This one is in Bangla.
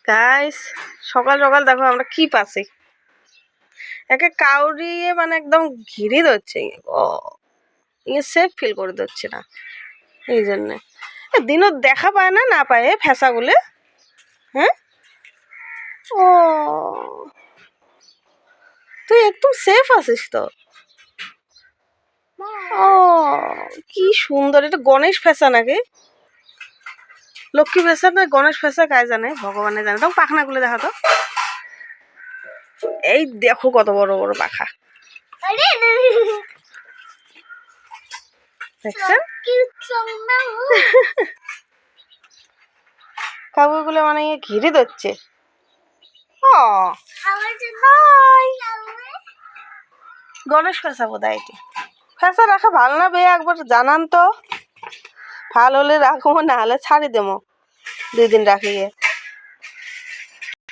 গাইস, সকাল সকাল দেখো আমরা কি পাচ্ছি। একে কাউরিয়ে মানে একদম ঘিরে ধরছে। ও ইয়ে সেফ ফিল করে দিচ্ছে না, এই জন্যে দিনও দেখা পায় না, না পায় ফ্যাসাগুলো। হ্যাঁ, ও তুই একটু সেফ আছিস তো। ও কি সুন্দর, এটা গণেশ ফেসা নাকি লক্ষ্মী ফেসা না গণেশ ফেসা, কায় জানে, ভগবানে জানে। তো পাখনাগুলো দেখা তো, এই দেখো কত বড় বড় পাখা দেখছেন। কাবুগুলো মানে ঘিরে ধরছে। ও গণেশ ফেসা বোধহয় এটি। ফেসা রাখা ভালো না বে, একবার জানান তো। ভাল হলে রাখবো, না হলে ছাড়ি দেবো 2 দিন রাখিয়ে।